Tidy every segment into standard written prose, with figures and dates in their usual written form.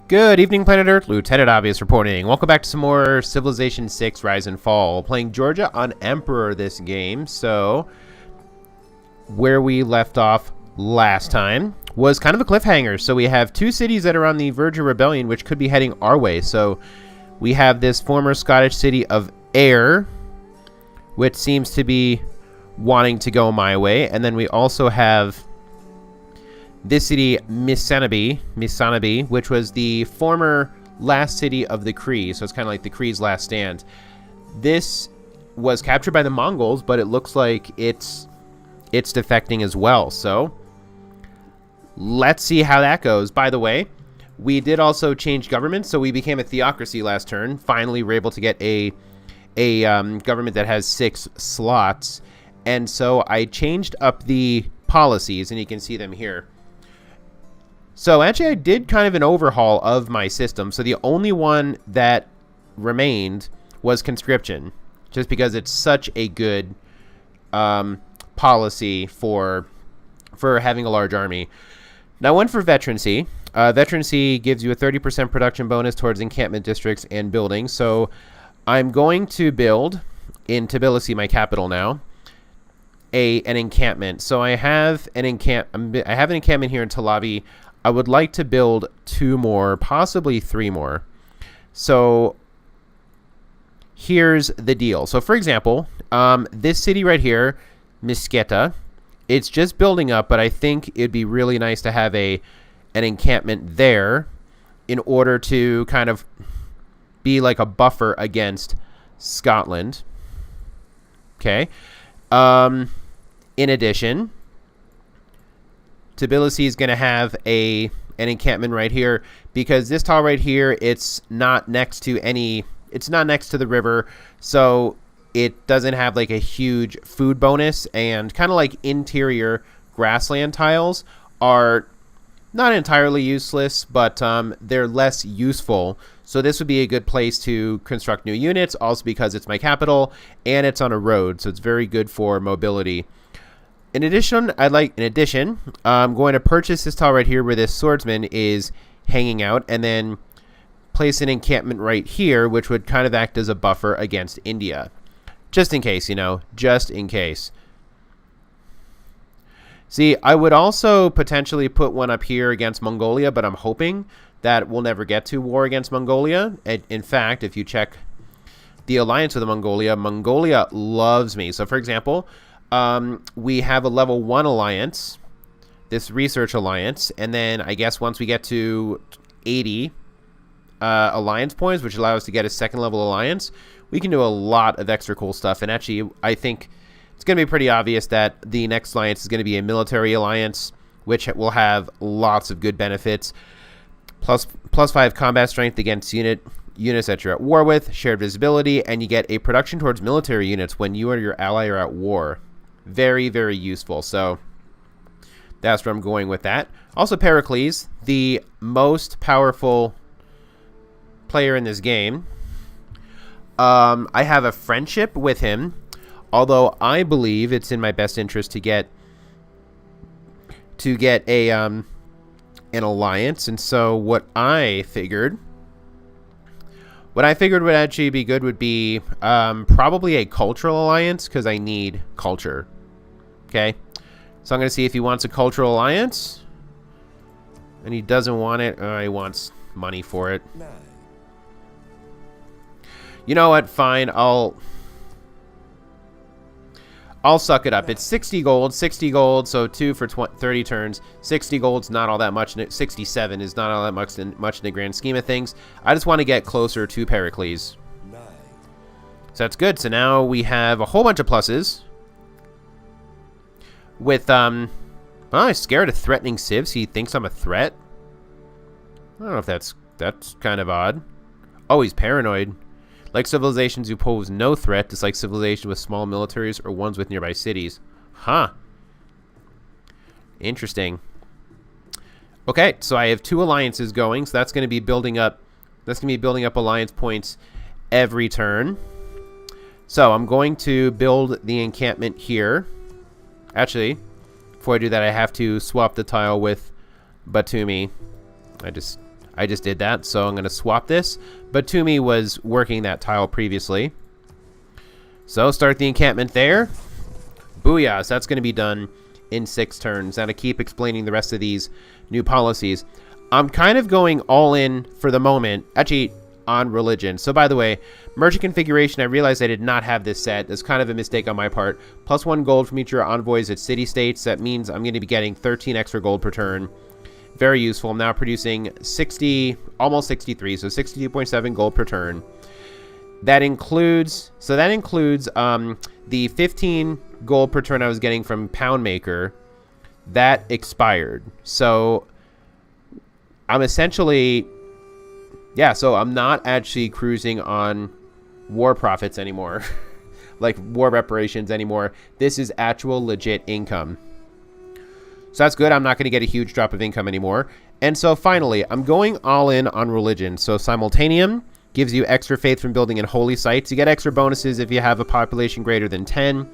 Good evening, Planet Earth. Lieutenant Obvious reporting. Welcome back to some more Civilization 6 Rise and Fall. Playing Georgia on Emperor this game. So, where we left off last time was kind of a cliffhanger. So we have two cities that are on the verge of rebellion, which could be heading our way. So, we have this former Scottish city of Ayr, which seems to be wanting to go my way. And then we also have this city, Misanabi, which was the former last city of the Kree, so it's kind of like the Kree's last stand. This was captured by the Mongols, but it looks like it's defecting as well. So let's see how that goes. By the way, we did also change government, so we became a theocracy last turn. Finally, we're able to get a government that has 6 slots, and so I changed up the policies, and you can see them here. So actually I did kind of an overhaul of my system. So the only one that remained was conscription, just because it's such a good policy for having a large army. Now one for veterancy. Veterancy gives you a 30% production bonus towards encampment districts and buildings. So I'm going to build in Tbilisi, my capital now, an encampment. So I have an encampment here in Tel Aviv. I would like to build 2 more, possibly 3 more. So here's the deal. So for example, this city right here, Misketa, it's just building up, but I think it'd be really nice to have an encampment there in order to kind of be like a buffer against Scotland. Okay. In addition, Tbilisi is going to have an encampment right here, because this tile right here, it's not next to the river, so it doesn't have like a huge food bonus, and kind of like interior grassland tiles are not entirely useless, but they're less useful. So this would be a good place to construct new units, also because it's my capital and it's on a road, so it's very good for mobility. In addition, I'm going to purchase this tile right here where this swordsman is hanging out, and then place an encampment right here, which would kind of act as a buffer against India. Just in case, just in case. See, I would also potentially put one up here against Mongolia, but I'm hoping that we'll never get to war against Mongolia. In fact, if you check the alliance with Mongolia, Mongolia loves me. So, for example, we have a level 1 alliance, this research alliance, and then I guess once we get to 80 alliance points, which allows us to get a 2nd level alliance, we can do a lot of extra cool stuff. And actually, I think it's going to be pretty obvious that the next alliance is going to be a military alliance, which will have lots of good benefits. Plus 5 combat strength against units that you're at war with, shared visibility, and you get a production towards military units when you or your ally are at war. Very, very useful. So that's where I'm going with that. Also, Pericles, the most powerful player in this game. I have a friendship with him, although I believe it's in my best interest to get an alliance. And so what I figured would actually be good would be probably a cultural alliance, because I need culture. Okay, so I'm going to see if he wants a cultural alliance, and he doesn't want it. He wants money for it. You know what? Fine, I'll suck it up. It's 60 gold, so 2 for 30 turns. 60 gold's not all that much. 67 is not all that much in the grand scheme of things. I just want to get closer to Pericles. So that's good. So now we have a whole bunch of pluses. With, I'm scared of threatening civs. He thinks I'm a threat. I don't know if that's kind of odd. Oh, he's paranoid. Like civilizations who pose no threat, dislike civilization with small militaries or ones with nearby cities. Huh. Interesting. Okay, so I have 2 alliances going, so that's going to be building up. That's going to be building up alliance points every turn. So I'm going to build the encampment here. Actually, before I do that, I have to swap the tile with Batumi. I just did that, so I'm going to swap this. But Toomey was working that tile previously. So start the encampment there. Booyah, so that's going to be done in 6 turns. Now to keep explaining the rest of these new policies, I'm kind of going all in for the moment, actually, on religion. So by the way, merchant configuration, I realized I did not have this set. That's kind of a mistake on my part. +1 gold from each of your envoys at city-states. That means I'm going to be getting 13 extra gold per turn. Very useful. I'm now producing 60, almost 63, so 62.7 gold per turn. That includes, the 15 gold per turn I was getting from Pound Maker. That expired. So I'm essentially, yeah, so I'm not actually cruising on war profits anymore, like war reparations anymore. This is actual legit income. So that's good. I'm not going to get a huge drop of income anymore. And so finally, I'm going all in on religion. So Simultaneum gives you extra faith from building in holy sites. You get extra bonuses if you have a population greater than 10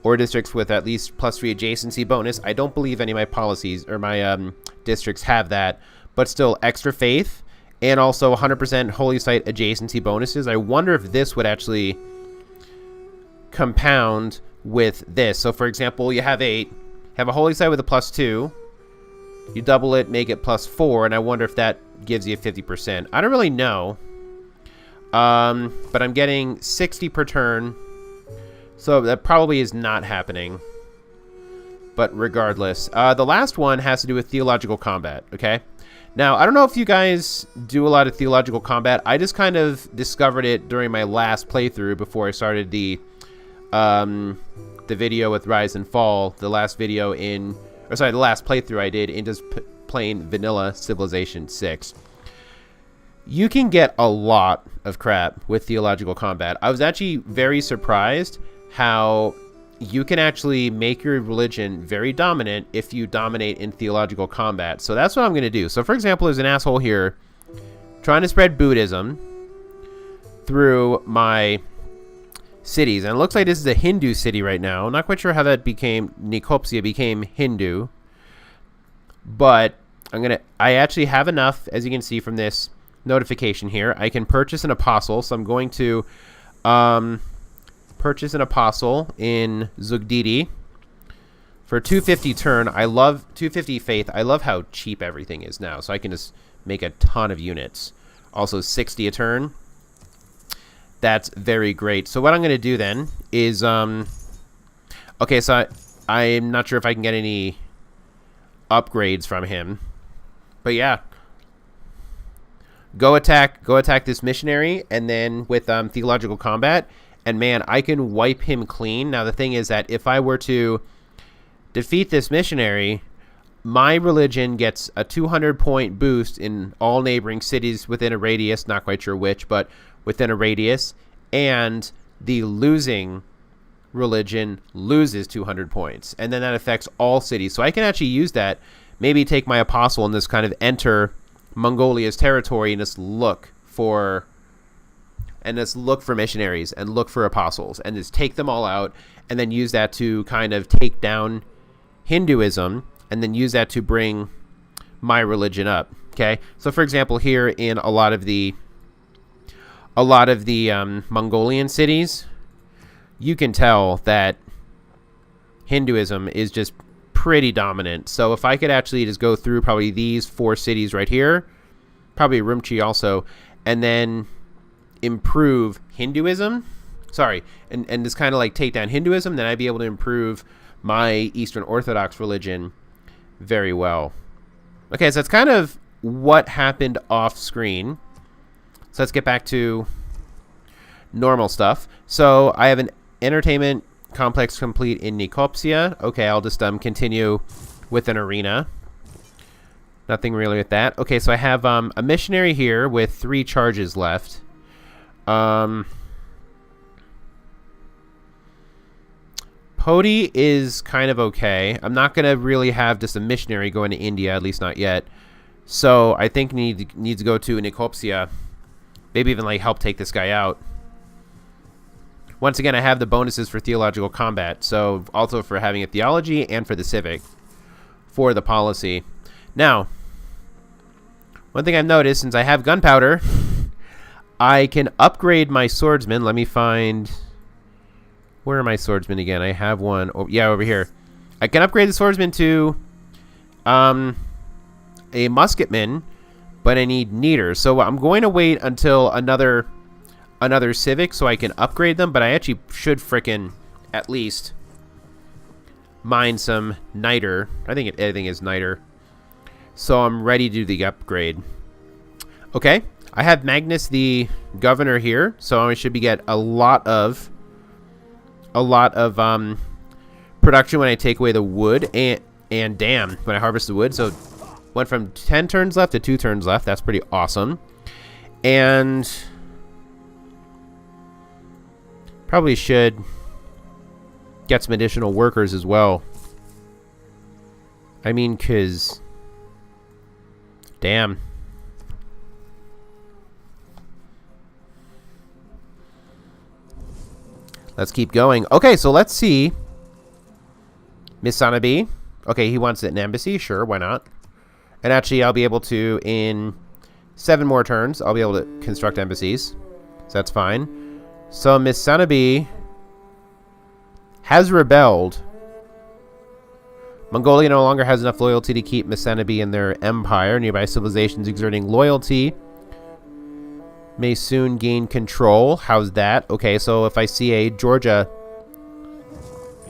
or districts with at least +3 adjacency bonus. I don't believe any of my policies or my districts have that, but still extra faith and also 100% holy site adjacency bonuses. I wonder if this would actually compound with this. So for example, you have a holy site with a +2, you double it, make it +4, and I wonder if that gives you 50%. I don't really know, but I'm getting 60 per turn, so that probably is not happening. But regardless, the last one has to do with theological combat. Okay, now I don't know if you guys do a lot of theological combat. I just kind of discovered it during my last playthrough before I started the video with Rise and Fall, the last playthrough I did in just plain vanilla Civilization 6. You can get a lot of crap with theological combat. I was actually very surprised how you can actually make your religion very dominant if you dominate in theological combat. So that's what I'm going to do. So for example, there's an asshole here trying to spread Buddhism through my cities, and it looks like this is a Hindu city right now. I'm not quite sure how that became, Nicosia became Hindu, but I actually have enough, as you can see from this notification here. I can purchase an apostle, so I'm going to purchase an apostle in Zugdidi for 250 turn. I love 250 faith. I love how cheap everything is now, so I can just make a ton of units. Also 60 a turn. That's very great. So what I'm going to do then is, okay, so I'm not sure if I can get any upgrades from him, but yeah, go attack this missionary, and then with theological combat, and man, I can wipe him clean. Now the thing is that if I were to defeat this missionary, my religion gets a 200-point boost in all neighboring cities within a radius, not quite sure which, but within a radius, and the losing religion loses 200 points, and then that affects all cities. So I can actually use that, maybe take my apostle and just kind of enter Mongolia's territory and just look for missionaries and look for apostles and just take them all out, and then use that to kind of take down Hinduism, and then use that to bring my religion up. Okay, so for example, here in a lot of the Mongolian cities, you can tell that Hinduism is just pretty dominant. So if I could actually just go through probably these 4 cities right here, probably Urumqi also, and then improve Hinduism, and just kind of like take down Hinduism, then I'd be able to improve my Eastern Orthodox religion very well. Okay, so that's kind of what happened off screen. So let's get back to normal stuff. So I have an entertainment complex complete in Nicosia. Okay, I'll just continue with an arena. Nothing really with that. Okay, so I have a missionary here with 3 charges left. Podi is kind of okay. I'm not going to really have just a missionary going to India, at least not yet. So I think need to go to Nicosia. Maybe even like help take this guy out. Once again, I have the bonuses for theological combat, so also for having a theology and for the civic for the policy. Now, One thing I've noticed, since I have gunpowder, I can upgrade my swordsman. Let me find... Where are my swordsmen again? I have one. Oh, yeah, over here. I can upgrade the swordsman to a musketman, but I need neater. So I'm going to wait until another civic so I can upgrade them, but I actually should frickin' at least mine some niter. I think everything is niter. So I'm ready to do the upgrade. Okay, I have Magnus the governor here, so I should get a lot of production when I take away the wood and damn when I harvest the wood. So went from 10 turns left to 2 turns left. That's pretty awesome. And probably should get some additional workers as well. I mean, cause damn. Let's keep going. Okay, so let's see. Misanabi. Okay, he wants it in embassy. Sure, why not? And actually, I'll be able to, in 7 more turns, I'll be able to construct embassies. So that's fine. So Misanabi has rebelled. Mongolia no longer has enough loyalty to keep Misanabi in their empire. Nearby civilizations exerting loyalty may soon gain control. How's that? Okay, so if I see a Georgia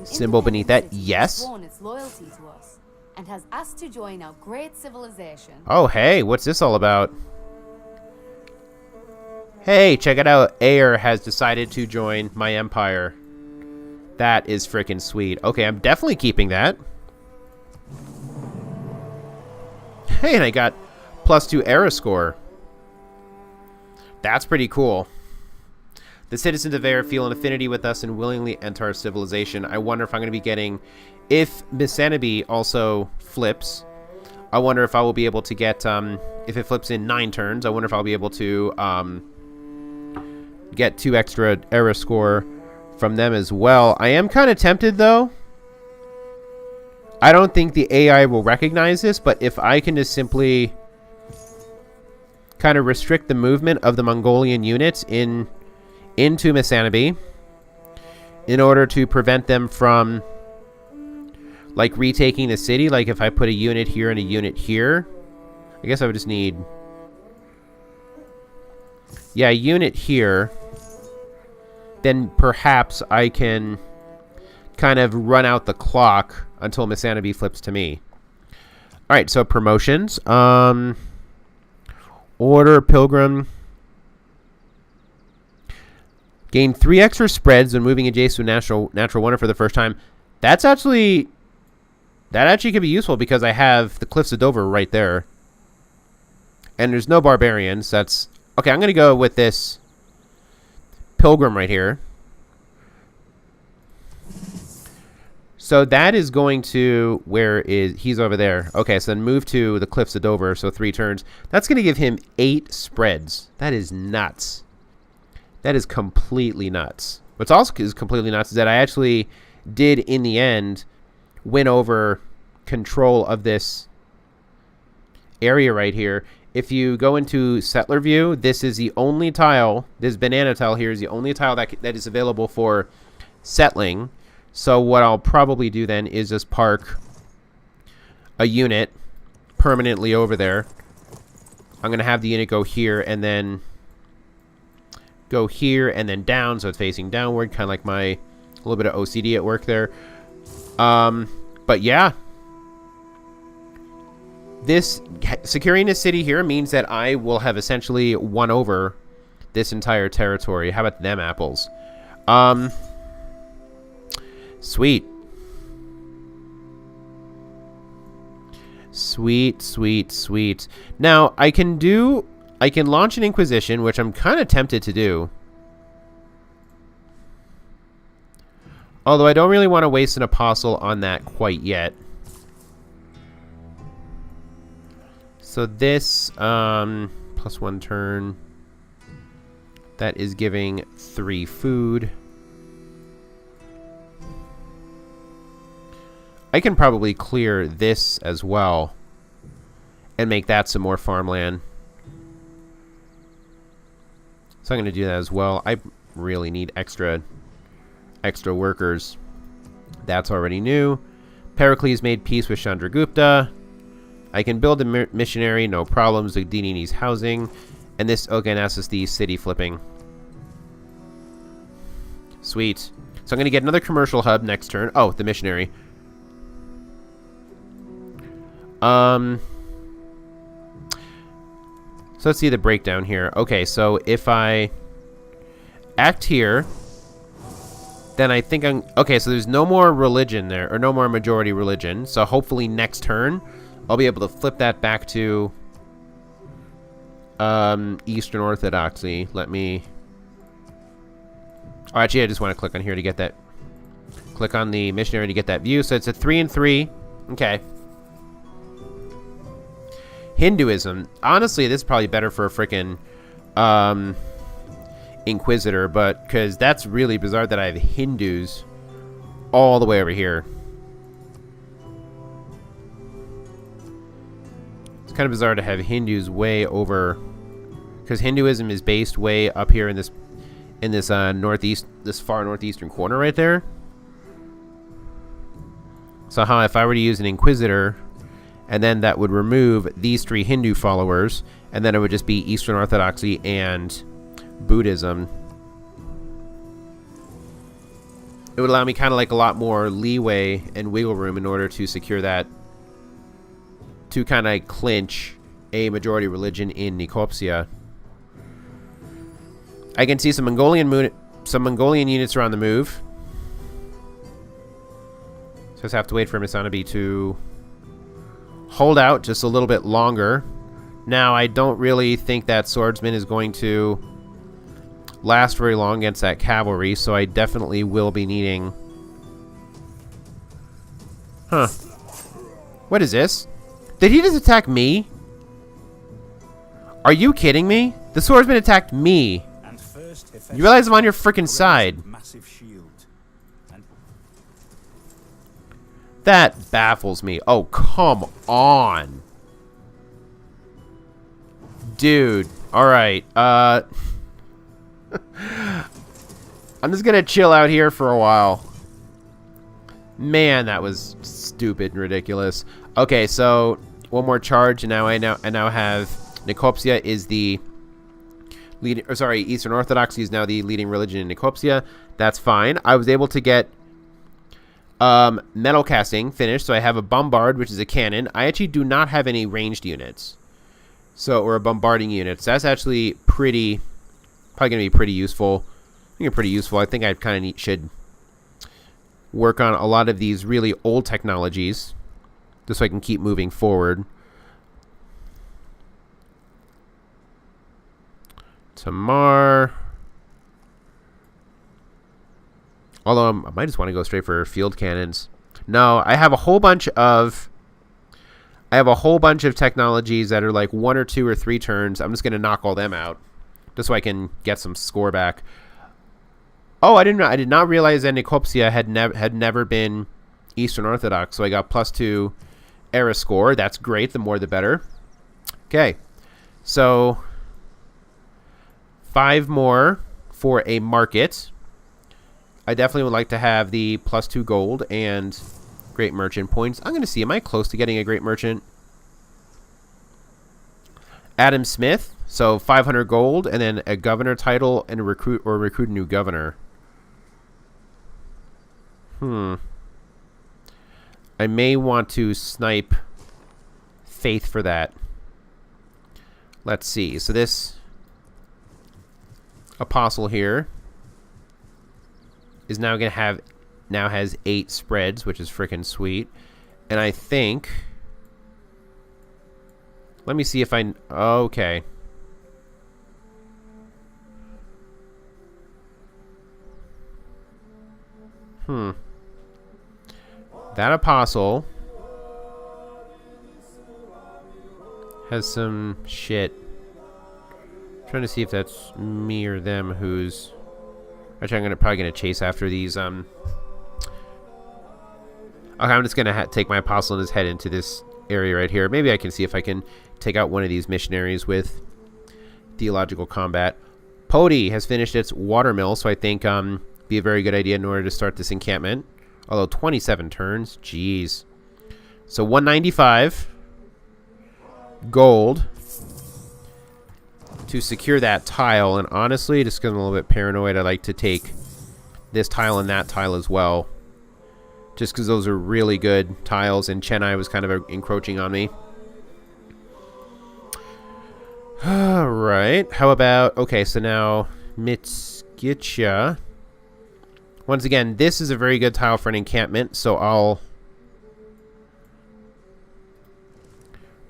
symbol beneath that, yes. Sworn its loyalty to us and has asked to join our great civilization. Oh, hey, what's this all about? Hey, check it out. Meier has decided to join my empire. That is freaking sweet. Okay, I'm definitely keeping that. Hey, and I got +2 era score. That's pretty cool. The citizens of Meier feel an affinity with us and willingly enter our civilization. I wonder if I'm going to be getting... If Misanabi also flips, I wonder if I will be able to get... if it flips in 9 turns, I wonder if I'll be able to get 2 extra era score from them as well. I am kind of tempted, though. I don't think the AI will recognize this, but if I can just simply kind of restrict the movement of the Mongolian units into Misanabi in order to prevent them from like retaking the city, like if I put a unit here and a unit here, I guess I would just need a unit here, then perhaps I can kind of run out the clock until Misanabi flips to me. Alright, so promotions. Order Pilgrim. Gain 3 extra spreads when moving adjacent to natural wonder for the first time. That actually could be useful because I have the Cliffs of Dover right there. And there's no barbarians. That's okay, I'm gonna go with this Pilgrim right here. So that is going to... he's over there. Okay, so then move to the Cliffs of Dover, so 3 turns. That's going to give him 8 spreads. That is nuts. That is completely nuts. What's also is completely nuts is that I actually did, in the end, win over control of this area right here. If you go into Settler View, this is the only tile, this banana tile here is the only tile that is available for settling. So what I'll probably do then is just park a unit permanently over there. I'm going to have the unit go here and then go here and then down, so it's facing downward, kind of like a little bit of OCD at work there. But yeah. This securing this city here means that I will have essentially won over this entire territory. How about them apples? Sweet. Sweet, sweet, sweet. Now, I can launch an Inquisition, which I'm kind of tempted to do. Although I don't really want to waste an Apostle on that quite yet. So this, +1 turn. That is giving 3 food. I can probably clear this as well and make that some more farmland. So I'm going to do that as well. I really need extra workers. That's already new. Pericles made peace with Chandragupta. I can build a missionary, no problems. Udini needs housing. And this, again, asks us the city flipping. Sweet. So I'm going to get another commercial hub next turn. Oh, the missionary. So let's see the breakdown here. Okay, so if I act here, then I think I'm... Okay, so there's no more religion there, or no more majority religion. So hopefully next turn, I'll be able to flip that back to Eastern Orthodoxy. Let me... Oh, actually, I just want to click on here to get that... Click on the missionary to get that view. So it's a 3 and 3. Okay. Hinduism. Honestly, this is probably better for a freaking Inquisitor, but because that's really bizarre that I have Hindus all the way over here. It's kind of bizarre to have Hindus way over, because Hinduism is based way up here in this northeast, this far northeastern corner right there. So if I were to use an Inquisitor, and then that would remove these 3 Hindu followers, and then it would just be Eastern Orthodoxy and Buddhism. It would allow me kind of like a lot more leeway and wiggle room in order to secure that, to kind of clinch a majority religion in Nicosia. I can see some Mongolian units are on the move. So I just have to wait for Misanabi to hold out just a little bit longer. Now, I don't really think that swordsman is going to last very long against that cavalry, so I definitely will be needing... Huh. What is this? Did he just attack me? Are you kidding me? The swordsman attacked me. You realize I'm on your freaking side. That baffles me. Oh, come on. Dude. Alright. I'm just gonna chill out here for a while. Man, that was stupid and ridiculous. Okay, so one more charge, and I now have Nicosia is the leading, or sorry, Eastern Orthodoxy is now the leading religion in Nicosia. That's fine. I was able to get metal casting finished, so I have a bombard, which is a cannon. I actually do not have any ranged units, or a bombarding unit. So that's actually probably gonna be pretty useful. I think it's pretty useful. I think I kind of should work on a lot of these really old technologies, just so I can keep moving forward. Tamar. Although I might just want to go straight for field cannons. No, I have a whole bunch of technologies that are like 1 or 2 or 3 turns. I'm just going to knock all them out just so I can get some score back. Oh, I did not realize that Nicosia had never been Eastern Orthodox, so I got +2 era score. That's great. The more the better. Okay. So 5 more for a market. I definitely would like to have the +2 gold and great merchant points. I'm going to see, am I close to getting a great merchant? Adam Smith, so 500 gold, and then a governor title and recruit a new governor. I may want to snipe Faith for that. Let's see. So this apostle here is now going to has 8 spreads, which is freaking sweet. And I think, let me see if okay. That apostle has some shit. I'm trying to see if that's me or them who's... Actually, I'm probably gonna chase after these. Okay, I'm just gonna take my apostle and his head into this area right here. Maybe I can see if I can take out one of these missionaries with theological combat. Poti has finished its watermill, so I think be a very good idea in order to start this encampment. Although 27 turns, jeez. So 195 gold to secure that tile. And honestly, just because I'm a little bit paranoid, I like to take this tile and that tile as well. Just because those are really good tiles, and Chennai was kind of encroaching on me. Alright, how about... Okay, so now Mitskitcha. Once again, this is a very good tile for an encampment, so I'll...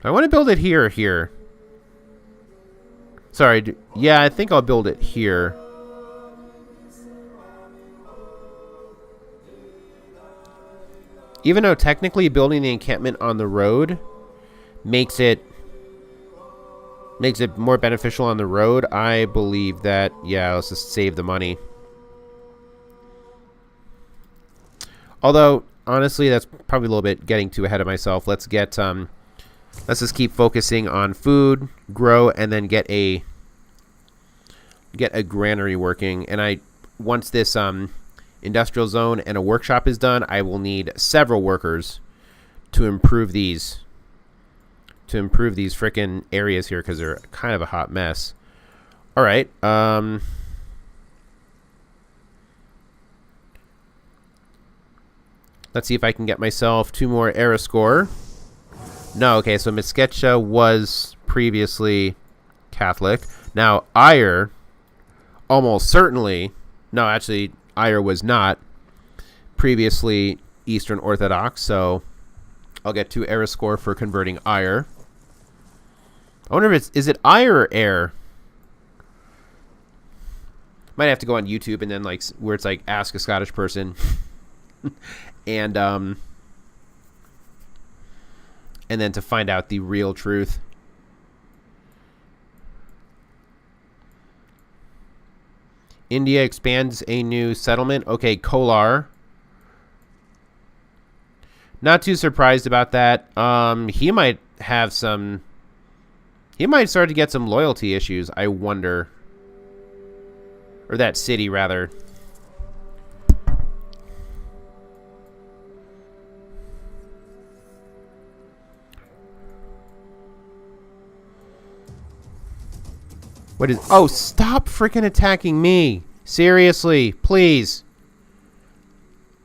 I want to build it here or here. Sorry, yeah, I think I'll build it here. Even though technically building the encampment on the road makes it more beneficial on the road, I believe that, yeah, let's just save the money. Although, honestly, that's probably a little bit getting too ahead of myself. Let's get, let's just keep focusing on food, grow, and then get a granary working. And once this, industrial zone and a workshop is done, I will need several workers to improve these frickin' areas here, because they're kind of a hot mess. All right. Let's see if I can get myself 2 more era score. No, okay, so Mitskitcha was previously Catholic. Now, Meier, almost certainly... No, actually, Meier was not previously Eastern Orthodox, so I'll get 2 era score for converting Meier. I wonder if is it Meier or Air? Might have to go on YouTube and then like where it's like ask a Scottish person, and then to find out the real truth. India expands a new settlement. Okay, Kolar. Not too surprised about that. He might have some... He might start to get some loyalty issues, I wonder. Or that city, rather. What is... Oh, stop freaking attacking me. Seriously, please.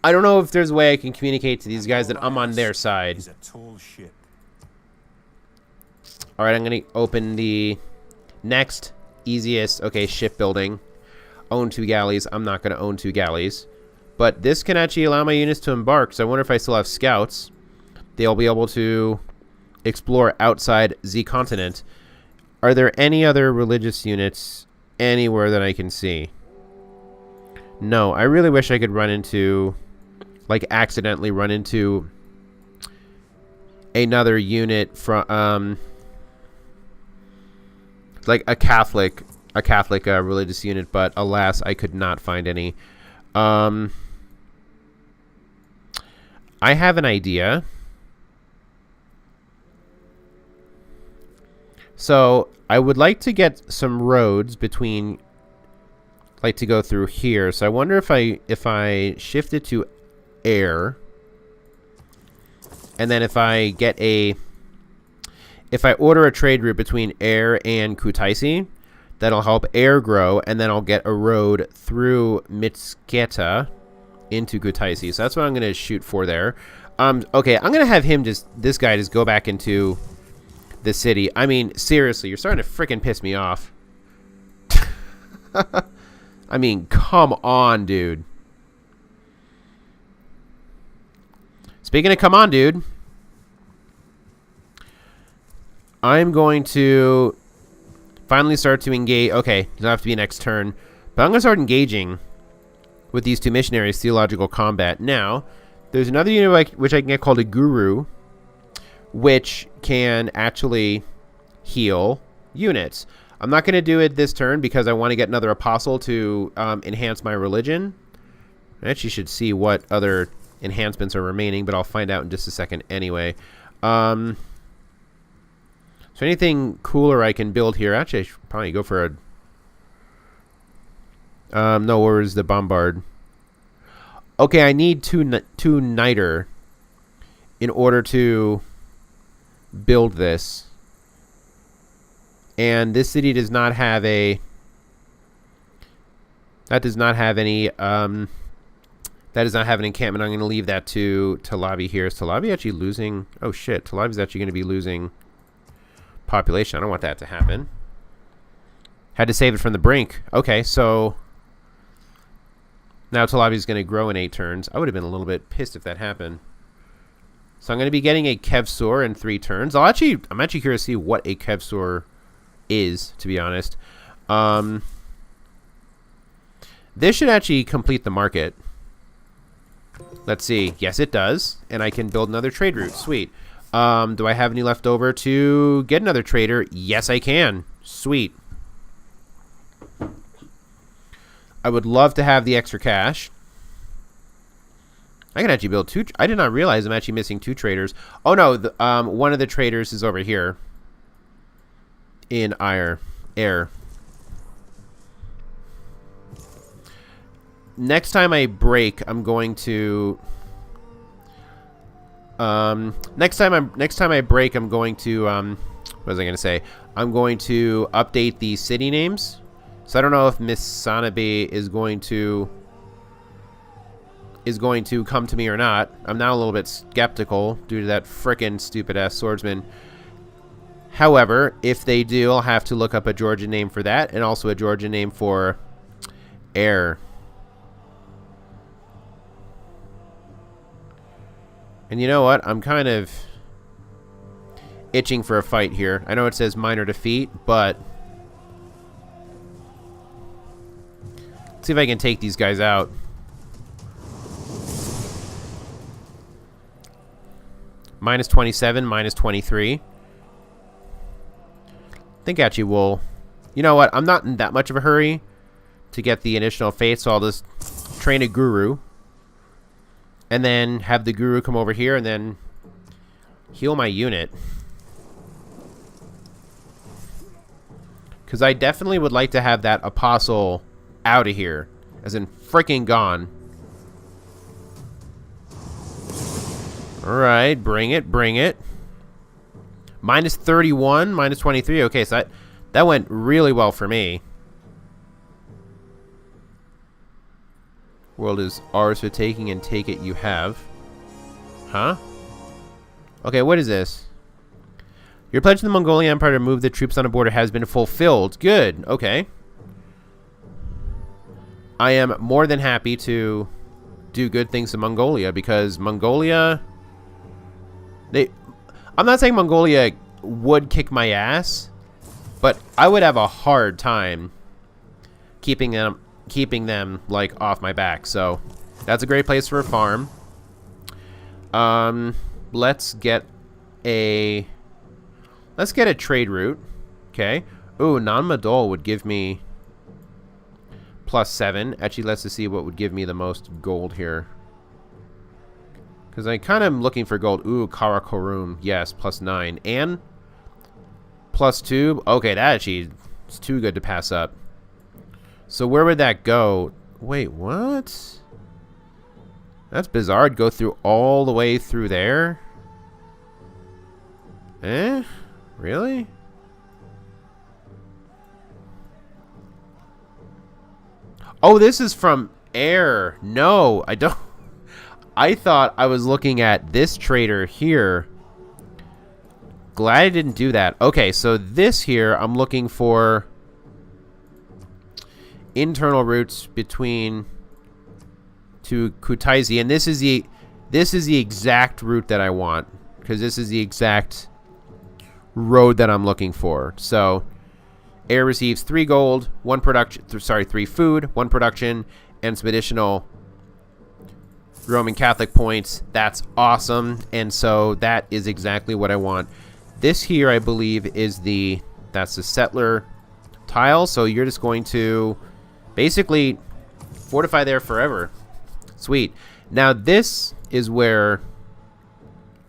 I don't know if there's a way I can communicate to these guys that I'm on their side. Alright, I'm going to open the next easiest... Okay, shipbuilding. Own 2 galleys. I'm not going to own 2 galleys. But this can actually allow my units to embark, so I wonder if I still have scouts. They'll be able to explore outside the continent. Are there any other religious units anywhere that I can see? No, I really wish I could run into... Like, accidentally run into... another unit from... like a Catholic religious unit, but alas, I could not find any. I have an idea. So I would like to get some roads between, like to go through here. So I wonder if I shift it to air, and then if I get if I order a trade route between Air and Kutaisi, that'll help Air grow, and then I'll get a road through Mitskitcha into Kutaisi. So that's what I'm going to shoot for there. Okay, I'm going to have him this guy just go back into the city. I mean, seriously, you're starting to freaking piss me off. I mean, come on, dude. Speaking of come on, dude, I'm going to finally start to engage. Okay, it'll have to be next turn. But I'm going to start engaging with these 2 missionaries, theological combat. Now, there's another unit which I can get called a guru, which can actually heal units. I'm not going to do it this turn because I want to get another apostle to enhance my religion. I actually should see what other enhancements are remaining, but I'll find out in just a second anyway. So anything cooler I can build here? Actually, I should probably go for No, where is the bombard? Okay, I need two niter in order to build this. And this city does not have a... That does not have any... that does not have an encampment. I'm going to leave that to Talabi here. Is Talabi actually losing... Oh, shit. Talabi's actually going to be losing population. I don't want that to happen. Had to save it from the brink. Okay, so... Now Talabi's going to grow in 8 turns. I would have been a little bit pissed if that happened. So I'm going to be getting a Kevsor in 3 turns. I'm actually curious to see what a Kevsor is, to be honest. This should actually complete the market. Let's see. Yes, it does. And I can build another trade route. Sweet. Do I have any left over to get another trader? Yes, I can. Sweet. I would love to have the extra cash. I can actually build 2. I did not realize I'm actually missing 2 traders. Oh, no. One of the traders is over here. In air. Next time I break, I'm going to... next time I break, I'm going to... what was I going to say? I'm going to update the city names. So I don't know if Miss Sanabe is going to come to me or not. I'm now a little bit skeptical due to that frickin' stupid-ass swordsman. However, if they do, I'll have to look up a Georgian name for that, and also a Georgian name for air. And you know what? I'm kind of itching for a fight here. I know it says minor defeat, but let's see if I can take these guys out. Minus 27, minus 23. I think actually we'll... You know what? I'm not in that much of a hurry to get the initial faith, so I'll just train a guru. And then have the guru come over here and then heal my unit. Because I definitely would like to have that apostle out of here. As in freaking gone. Alright, bring it, bring it. Minus 31, minus 23. Okay, so that went really well for me. World is ours for taking, and take it you have. Huh? Okay, what is this? Your pledge to the Mongolian Empire to move the troops on the border has been fulfilled. Good. Okay. I am more than happy to do good things to Mongolia, because Mongolia... I'm not saying Mongolia would kick my ass, but I would have a hard time keeping them like off my back. So that's a great place for a farm. Let's get a trade route. Okay. Ooh, non-Madol would give me +7. Actually, let's just see what would give me the most gold here. Because I kind of am looking for gold. Ooh, Karakorum. Yes, +9. And +2. Okay, that actually is too good to pass up. So where would that go? Wait, what? That's bizarre. It'd go through all the way through there? Eh? Really? Oh, this is from air. No, I don't... I thought I was looking at this trader here. Glad I didn't do that. Okay, so this here, I'm looking for internal routes between to Kutaisi, and this is the exact route that I want, because this is the exact road that I'm looking for. So air receives 3 gold, 1 production, 3 food, 1 production, and some additional Roman Catholic points. That's awesome. And so that is exactly what I want. This here, I believe, is that's the settler tile. So you're just going to basically fortify there forever. Sweet. Now this is where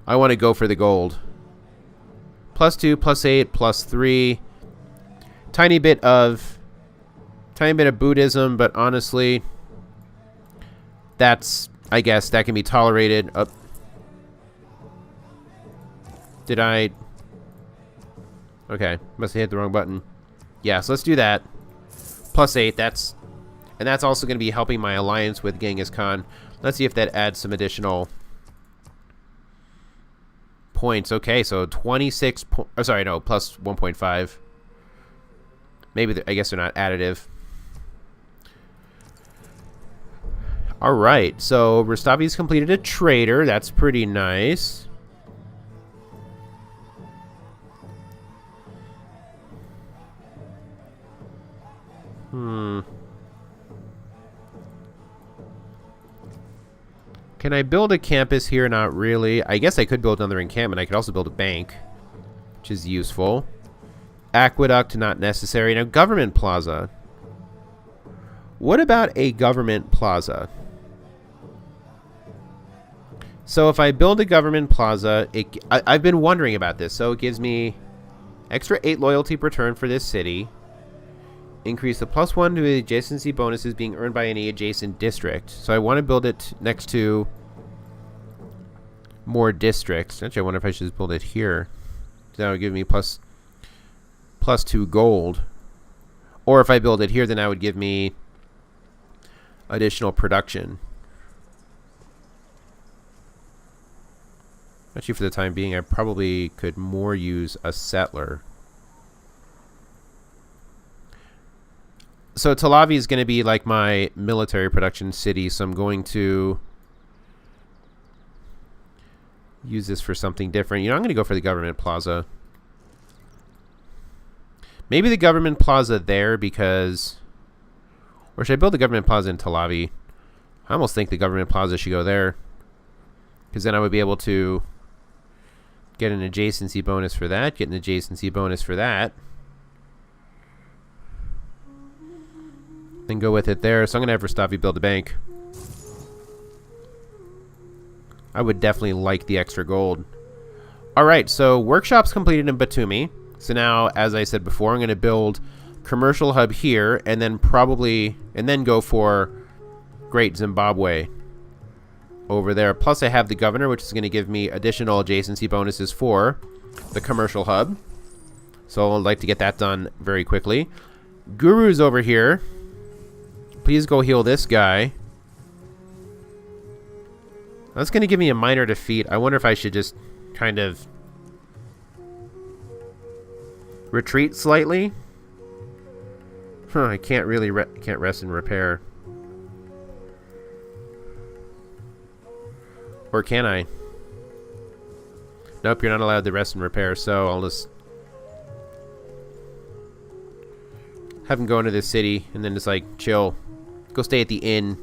I want to go for the gold. +2, +8, +3. Tiny bit of Tiny bit of Buddhism, but honestly, that's, I guess, that can be tolerated. Did I? Okay, must have hit the wrong button. Yeah, so let's do that. +8, and that's also going to be helping my alliance with Genghis Khan. Let's see if that adds some additional points. Okay, so 26 oh, sorry, no, plus 1.5. Maybe, I guess they're not additive. Alright, so Rustavi's completed a trader. That's pretty nice. Can I build a campus here? Not really. I guess I could build another encampment. I could also build a bank, which is useful. Aqueduct, not necessary. Now, government plaza. What about a government plaza? So if I build a government plaza, I've been wondering about this. So it gives me extra 8 loyalty per turn for this city. Increase the +1 to the adjacency bonuses being earned by any adjacent district. So I want to build it next to more districts. Actually, I wonder if I should just build it here. That would give me +2 gold. Or if I build it here, then that would give me additional production. Actually, for the time being, I probably could more use a settler. So Tel Aviv is going to be like my military production city, so I'm going to use this for something different. You know, I'm going to go for the government plaza. Maybe the government plaza there because... Or should I build the government plaza in Tel Aviv? I almost think the government plaza should go there. Because then I would be able to get an adjacency bonus for that, get an adjacency bonus for that. Then go with it there. So I'm going to have Rustavi build a bank. I would definitely like the extra gold. Alright, so workshop's completed in Batumi. So now, as I said before, I'm going to build commercial hub here, and then go for Great Zimbabwe over there. Plus I have the governor, which is going to give me additional adjacency bonuses for the commercial hub. So I'd like to get that done very quickly. Guru's over here. Please go heal this guy. That's going to give me a minor defeat. I wonder if I should just kind of retreat slightly. I can't really can't rest and repair. Or can I? Nope, you're not allowed to rest and repair, so I'll just have him go into this city and then just like chill. Go stay at the inn.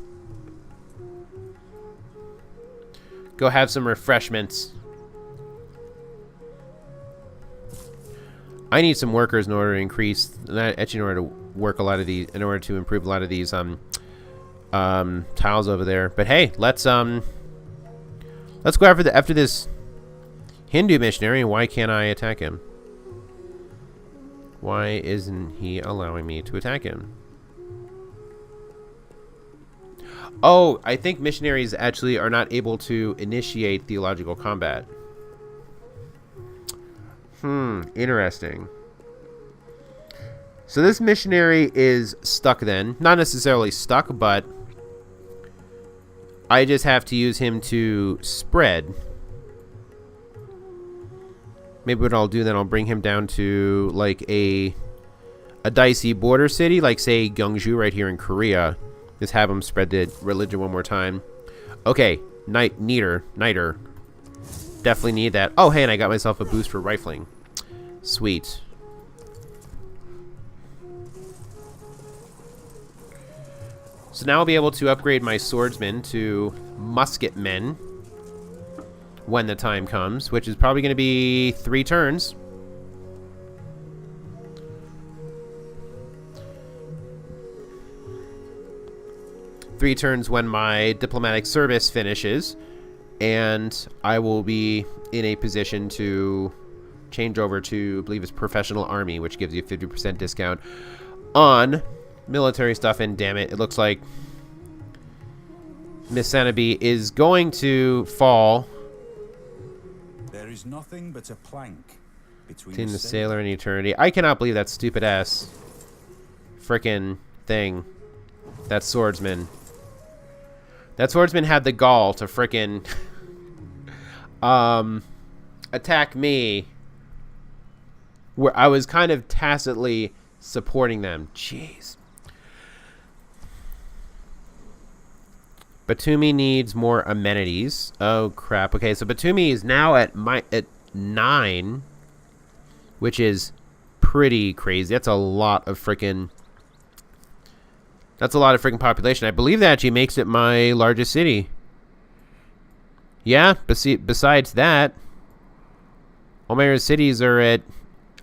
Go have some refreshments. I need some workers in order to increase, actually in order to work a lot of these, in order to improve a lot of these tiles over there. But hey, let's go after this Hindu missionary. Why can't I attack him? Why isn't he allowing me to attack him? Oh, I think missionaries actually are not able to initiate theological combat. Interesting. So this missionary is stuck then. Not necessarily stuck, but I just have to use him to spread. Maybe what I'll do then, I'll bring him down to like a dicey border city, like say Gyeongju right here in Korea. Just have him spread the religion one more time. Okay, Niter. Definitely need that. Oh, hey, and I got myself a boost for rifling. Sweet. So now I'll be able to upgrade my swordsmen to musketmen when the time comes, which is probably going to be 3 turns. Three turns when my diplomatic service finishes, and I will be in a position to change over to, I believe it's professional army, which gives you a 50% discount on military stuff in, damn it. It looks like Miss Sanabi is going to fall. There is nothing but a plank Between the sailor and eternity. I cannot believe that stupid ass frickin' thing. That swordsman. That swordsman had the gall to frickin' attack me, where I was kind of tacitly supporting them. Jeez. Batumi needs more amenities. Oh crap. Okay, so Batumi is now at 9, which is pretty crazy. That's a lot of freaking population. I believe that actually makes it my largest city. Yeah, besides that, all my cities are at...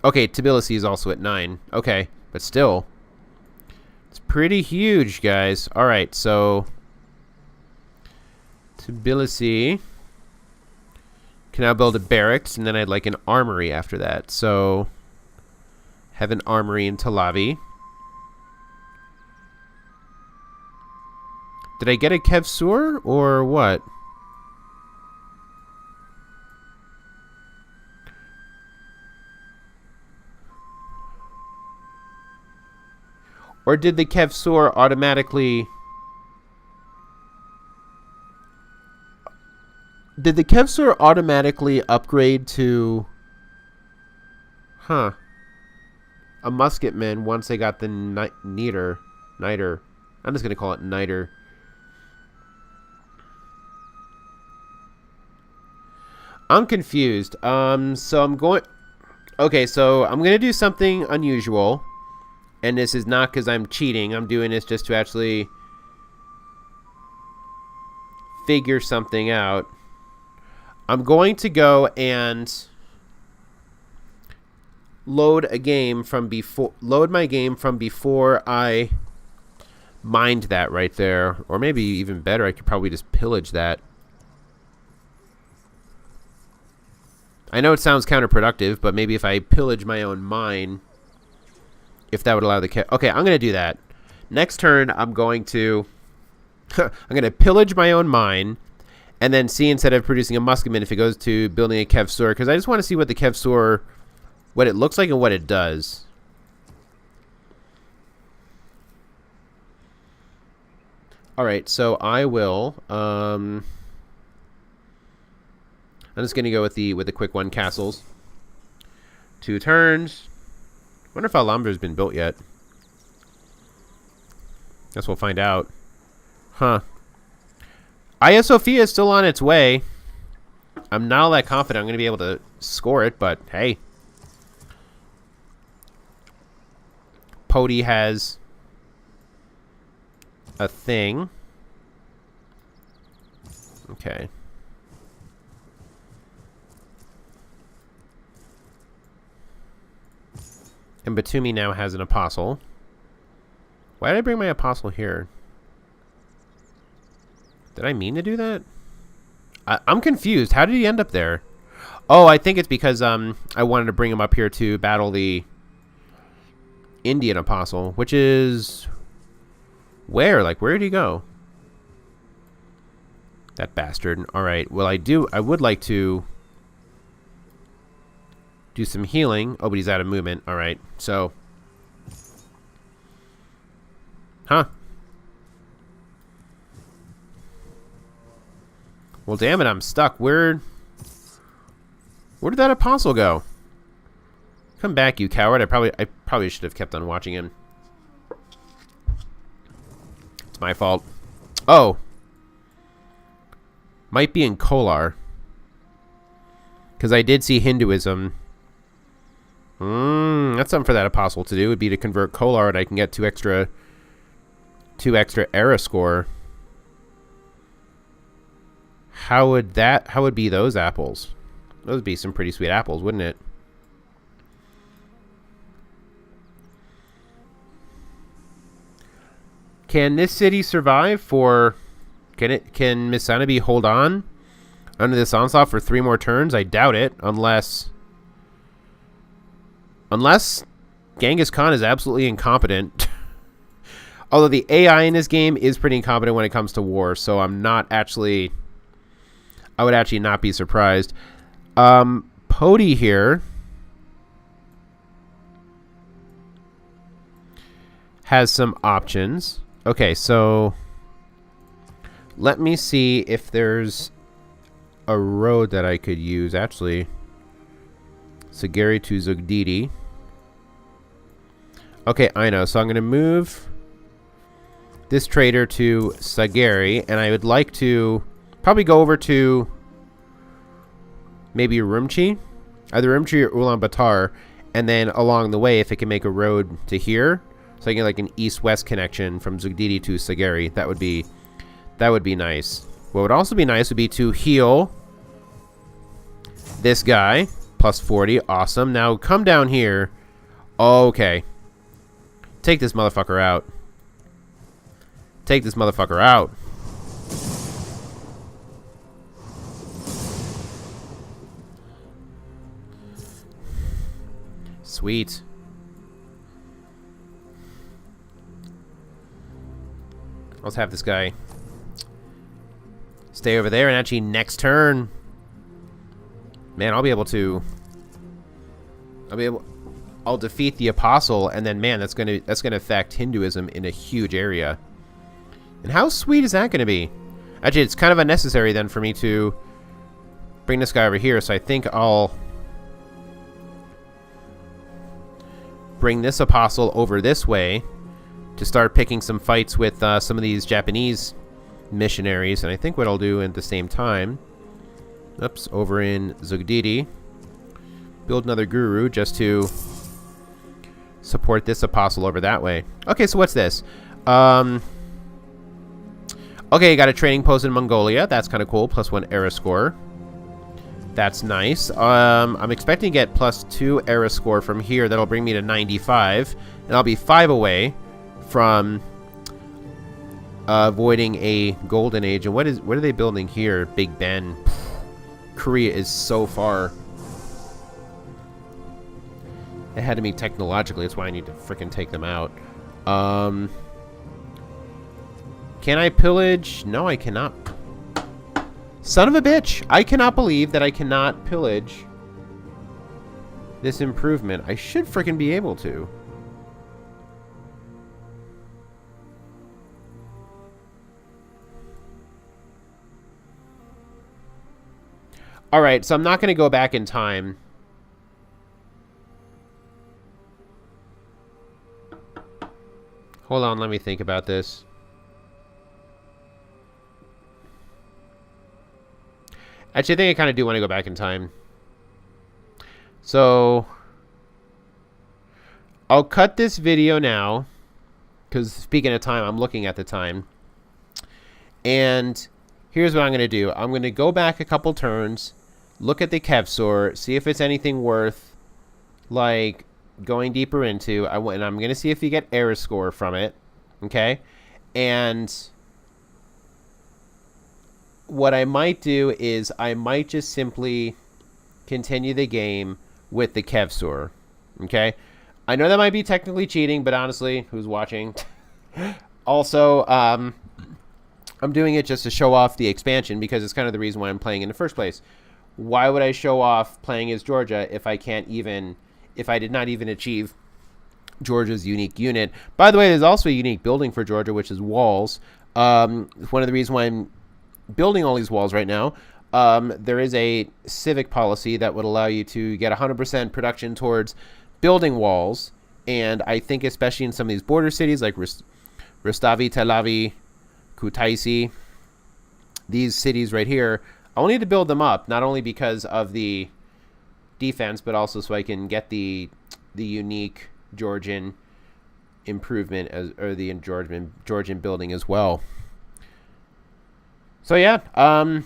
Okay, Tbilisi is also at 9. Okay, but still. It's pretty huge, guys. Alright, so... Tbilisi can now build a barracks, and then I'd like an armory after that. So, have an armory in Talavi. Did I get a Kevsur or what? Or did the Kevsur automatically... Did the Kevsur automatically upgrade to... Huh. A musketman once they got the Niter. I'm just going to call it Niter. I'm confused. So I'm going... Okay, so I'm going to do something unusual. And this is not because I'm cheating. I'm doing this just to actually figure something out. I'm going to go and load my game from before I mined that right there. Or maybe even better, I could probably just pillage that. I know it sounds counterproductive, but maybe if I pillage my own mine, if that would allow the... Okay, I'm going to do that. Next turn, I'm going to... I'm going to pillage my own mine, and then see instead of producing a musketman if it goes to building a Kevsur, because I just want to see what the Kevsur... what it looks like and what it does. Alright, so I will... I'm just going to go with the quick one, castles. 2 turns. Wonder if Alhambra's been built yet. Guess we'll find out. Huh. Hagia Sophia is still on its way. I'm not all that confident I'm going to be able to score it, but hey. Poti has a thing. Okay. And Batumi now has an apostle. Why did I bring my apostle here? Did I mean to do that? I'm confused. How did he end up there? Oh, I think it's because I wanted to bring him up here to battle the Indian apostle, which is... Where? Like, where did he go? That bastard. Alright, well, I would like to do some healing. Oh, but he's out of movement. Alright, so... Huh. Well, damn it, I'm stuck. Where did that apostle go? Come back, you coward. I probably should have kept on watching him. It's my fault. Oh. Might be in Kolar. Because I did see Hinduism. That's something for that apostle to do. Would be to convert Kolar, and I can get 2 extra era score. How would be those apples? Those would be some pretty sweet apples, wouldn't it? Can this city survive for... Can Misanabi hold on under this onslaught for 3 more turns? I doubt it, unless Genghis Khan is absolutely incompetent. Although the AI in this game is pretty incompetent when it comes to war, so I'm not actually... I would actually not be surprised. Pody here has some options. Okay, so let me see if there's a road that I could use. Actually, Sagari to Zugdidi. Okay, I know. So I'm going to move this trader to Sagari, and I would like to probably go over to maybe Urumqi, either Urumqi or Ulaanbaatar, and then along the way, if it can make a road to here, so I get like an east-west connection from Zugdidi to Sagari, that would be nice. What would also be nice would be to heal this guy, plus 40, awesome. Now come down here. Okay. Take this motherfucker out. Take this motherfucker out. Sweet. Let's have this guy stay over there, and actually next turn, man, I'll defeat the apostle, and then man, that's gonna affect Hinduism in a huge area. And how sweet is that gonna be? Actually, it's kind of unnecessary then for me to bring this guy over here, so I think I'll bring this apostle over this way to start picking some fights with some of these Japanese missionaries. And I think what I'll do at the same time, oops, over in Zugdidi, build another guru just to support this apostle over that way. Okay, so what's this? Okay, got a training post in Mongolia. That's kind of cool. +1 era score. That's nice. I'm expecting to get +2 era score from here. That'll bring me to 95. And I'll be 5 away from avoiding a golden age. And what are they building here? Big Ben. Korea is so far ahead of me technologically. That's why I need to freaking take them out. Can I pillage? No, I cannot. Son of a bitch. I cannot believe that I cannot pillage this improvement. I should freaking be able to. Alright, so I'm not going to go back in time. Hold on, let me think about this. Actually, I think I kind of do want to go back in time. So, I'll cut this video now. Because speaking of time, I'm looking at the time. And here's what I'm going to do. I'm going to go back a couple turns. Look at the Kevsor. See if it's anything worth, like, going deeper into. And I'm going to see if you get error score from it. Okay? And what I might do is I might just simply continue the game with the Kevsor. Okay? I know that might be technically cheating, but honestly, who's watching? Also, I'm doing it just to show off the expansion because it's kind of the reason why I'm playing in the first place. Why would I show off playing as Georgia if I did not even achieve Georgia's unique unit? By the way, there's also a unique building for Georgia, which is walls. One of the reasons why I'm building all these walls right now, there is a civic policy that would allow you to get 100% production towards building walls, and I think especially in some of these border cities like Rustavi, Telavi, Kutaisi, these cities right here, I'll need to build them up, not only because of the defense, but also so I can get the unique Georgian improvement, or the Georgian building as well. So yeah, not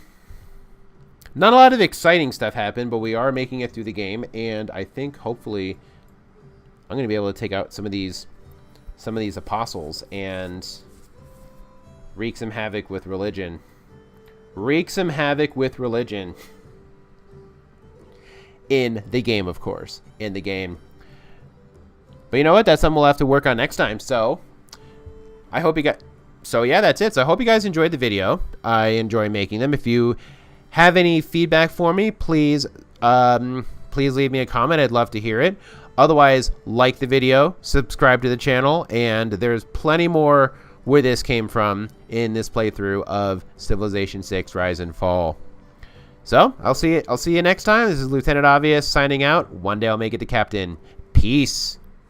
a lot of exciting stuff happened, but we are making it through the game, and I think hopefully I'm going to be able to take out some of these apostles and wreak some havoc with religion. Wreak some havoc with religion. In the game, of course. In the game. But you know what? That's something we'll have to work on next time. So, I hope you got. So yeah, that's it. So I hope you guys enjoyed the video. I enjoy making them. If you have any feedback for me, please leave me a comment. I'd love to hear it. Otherwise, like the video, subscribe to the channel, and there's plenty more where this came from in this playthrough of Civilization 6 Rise and Fall. So I'll see you next time. This is Lieutenant Obvious signing out. One day I'll make it to Captain. Peace.